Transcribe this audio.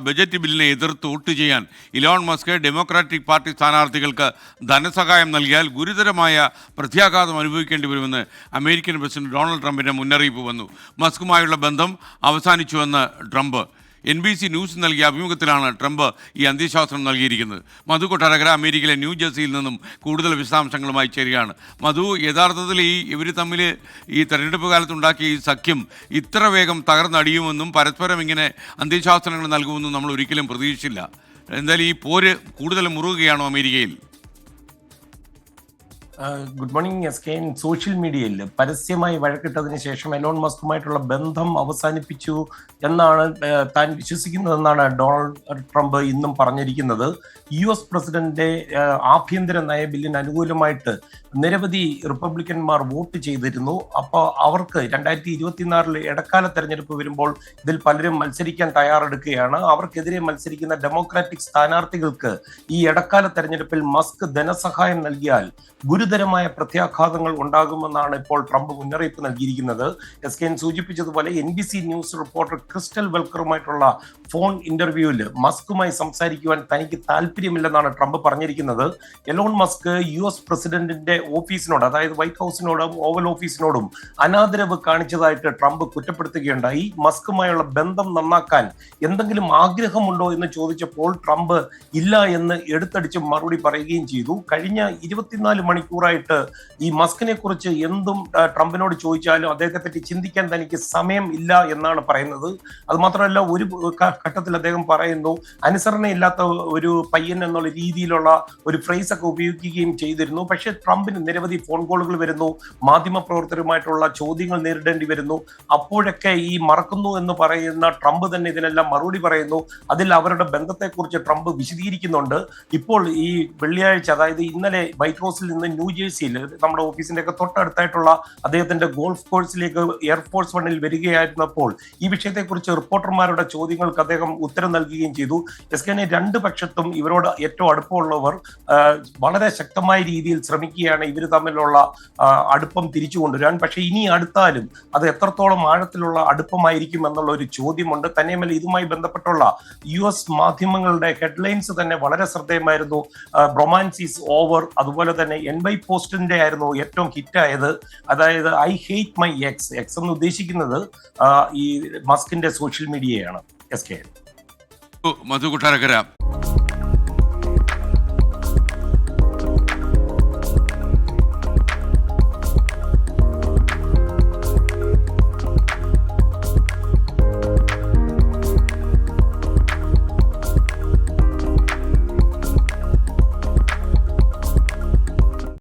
Budget ബില്ലിനെ എതിർത്ത് vote ചെയ്യാൻ ഇലോൺ മസ്ക് ഡെമോക്രാറ്റിക് പാർട്ടി സ്ഥാനാർത്ഥികൾക്ക് ധനസഹായം നൽകിയാൽ ഗുരുതരമായ പ്രത്യാഘാതം അനുഭവിക്കേണ്ടി വരുമെന്ന് അമേരിക്കൻ പ്രസിഡന്റ് ഡൊണാൾഡ് ട്രംപിൻ്റെ മുന്നറിയിപ്പ് വന്നു. മസ്കുമായുള്ള ബന്ധം അവസാനിച്ചുവെന്ന് ട്രംപ് NBC ന്യൂസ് നൽകിയ അഭിമുഖത്തിലാണ് ട്രംപ് ഈ അന്ത്യശാസനം നൽകിയിരിക്കുന്നത്. മധു കൊട്ടാരക്കര അമേരിക്കയിലെ ന്യൂജേഴ്സിയിൽ നിന്നും കൂടുതൽ വിശദാംശങ്ങളുമായി ചേരുകയാണ്. മധു, യഥാർത്ഥത്തിൽ ഇവർ തമ്മിൽ ഈ തെരഞ്ഞെടുപ്പ് കാലത്തുണ്ടാക്കിയ ഈ സഖ്യം ഇത്ര വേഗം തകർന്നടിയുമെന്നും പരസ്പരം ഇങ്ങനെ അന്ത്യശാസനങ്ങൾ നൽകുമെന്നും നമ്മൾ ഒരിക്കലും പ്രതീക്ഷിച്ചില്ല. എന്തായാലും ഈ പോര് കൂടുതൽ മുറുകുകയാണോ അമേരിക്കയിൽ? Good morning S K. Social മീഡിയയിൽ പരസ്യമായി വഴക്കിട്ടതിന് ശേഷം എലോൺ മസ്കുമായിട്ടുള്ള ബന്ധം അവസാനിപ്പിച്ചു എന്നാണ് താൻ വിശ്വസിക്കുന്നതെന്നാണ് ഡൊണാൾഡ് ട്രംപ് ഇന്നും പറഞ്ഞിരിക്കുന്നത്. US പ്രസിഡന്റിന്റെ ആഭ്യന്തര നയ ബില്ലിന് അനുകൂലമായിട്ട് നിരവധി റിപ്പബ്ലിക്കന്മാർ വോട്ട് ചെയ്തിരുന്നു. അപ്പോൾ അവർക്ക് 2024 ഇടക്കാല തെരഞ്ഞെടുപ്പ് വരുമ്പോൾ ഇതിൽ പലരും മത്സരിക്കാൻ തയ്യാറെടുക്കുകയാണ്. അവർക്കെതിരെ മത്സരിക്കുന്ന ഡെമോക്രാറ്റിക് സ്ഥാനാർത്ഥികൾക്ക് ഈ ഇടക്കാല തെരഞ്ഞെടുപ്പിൽ മസ്ക് ധനസഹായം നൽകിയാൽ ഗുരുതരമായ പ്രത്യാഘാതങ്ങൾ ഉണ്ടാകുമെന്നാണ് ഇപ്പോൾ ട്രംപ് മുന്നറിയിപ്പ് നൽകിയിരിക്കുന്നത്. എസ് കെ സൂചിപ്പിച്ചതുപോലെ NBC ന്യൂസ് റിപ്പോർട്ടർ ക്രിസ്റ്റൽ വെൽക്കറുമായിട്ടുള്ള ഫോൺ ഇന്റർവ്യൂവിൽ മസ്കുമായി സംസാരിക്കുവാൻ തനിക്ക് താല്പര്യമില്ലെന്നാണ് ട്രംപ് പറഞ്ഞിരിക്കുന്നത്. എലോൺ മസ്ക് US പ്രസിഡന്റിന്റെ ഓഫീസിനോട്, അതായത് വൈറ്റ് ഹൗസിനോടും ഓവൽ ഓഫീസിനോടും അനാദരവ് കാണിച്ചതായിട്ട് ട്രംപ് കുറ്റപ്പെടുത്തുകയുണ്ടായി. മസ്കുമായുള്ള ബന്ധം നന്നാക്കാൻ എന്തെങ്കിലും ആഗ്രഹമുണ്ടോ എന്ന് ചോദിച്ചപ്പോൾ ട്രംപ് ഇല്ല എന്ന് എടുത്തടിച്ച് മറുപടി പറയുകയും ചെയ്തു. കഴിഞ്ഞ 24 മണിക്കൂറായിട്ട് ഈ മസ്കിനെ കുറിച്ച് എന്തും ട്രംപിനോട് ചോദിച്ചാലും അദ്ദേഹത്തെ പറ്റി ചിന്തിക്കാൻ തനിക്ക് സമയം ഇല്ല എന്നാണ് പറയുന്നത്. അത് മാത്രമല്ല, ഒരു ഘട്ടത്തിൽ അദ്ദേഹം പറയുന്നു അനുസരണയില്ലാത്ത ഒരു പയ്യൻ എന്നുള്ള രീതിയിലുള്ള ഒരു ഫ്രേസ് ഒക്കെ ഉപയോഗിക്കുകയും ചെയ്തിരുന്നു. പക്ഷേ ട്രംപിന് നിരവധി ഫോൺ കോളുകൾ വരുന്നു, മാധ്യമപ്രവർത്തകരുമായിട്ടുള്ള ചോദ്യങ്ങൾ നേരിടേണ്ടി വരുന്നു. അപ്പോഴൊക്കെ ഈ മറക്കുന്നു എന്ന് പറയുന്ന ട്രംപ് തന്നെ ഇതിനെല്ലാം മറുപടി പറയുന്നു. അതിൽ അവരുടെ ബന്ധത്തെക്കുറിച്ച് ട്രംപ് വിശദീകരിക്കുന്നുണ്ട്. ഇപ്പോൾ ഈ വെള്ളിയാഴ്ച, അതായത് ഇന്നലെ വൈറ്റ് ഹൗസിൽ നിന്ന് ന്യൂജേഴ്സിയിൽ നമ്മുടെ ഓഫീസിന്റെ ഒക്കെ തൊട്ടടുത്തായിട്ടുള്ള അദ്ദേഹത്തിന്റെ ഗോൾഫ് കോഴ്സിലേക്ക് എയർഫോഴ്സ് വണ്ണിൽ വരികയായിരുന്നപ്പോൾ ഈ വിഷയത്തെക്കുറിച്ച് റിപ്പോർട്ടർമാരുടെ ചോദ്യങ്ങൾക്ക് അദ്ദേഹം ഉത്തരം നൽകുകയും ചെയ്തു. എസ് കെ രണ്ട് പക്ഷത്തും ഇവരോട് ഏറ്റവും അടുപ്പമുള്ളവർ വളരെ ശക്തമായ രീതിയിൽ ശ്രമിക്കുകയാണ് ഇവർ തമ്മിലുള്ള അടുപ്പം തിരിച്ചു കൊണ്ടുവരാൻ. പക്ഷെ ഇനി അടുത്താലും അത് എത്രത്തോളം ആഴത്തിലുള്ള അടുപ്പമായിരിക്കും എന്നുള്ള ഒരു ചോദ്യമുണ്ട്. തന്നെയുമല്ല, ഇതുമായി ബന്ധപ്പെട്ടുള്ള US മാധ്യമങ്ങളുടെ ഹെഡ്ലൈൻസ് തന്നെ വളരെ ശ്രദ്ധേയമായിരുന്നു. റൊമാൻസ് ഈസ് ഓവർ, അതുപോലെ തന്നെ NY പോസ്റ്റിന്റെ ആയിരുന്നു ഏറ്റവും ഹിറ്റായത്. അതായത് ഐ ഹേറ്റ് മൈ എക്സ് എന്ന് ഉദ്ദേശിക്കുന്നത് ഈ മസ്കിന്റെ സോഷ്യൽ മീഡിയയാണ്. S K. മധു കൊട്ടാരക്കര,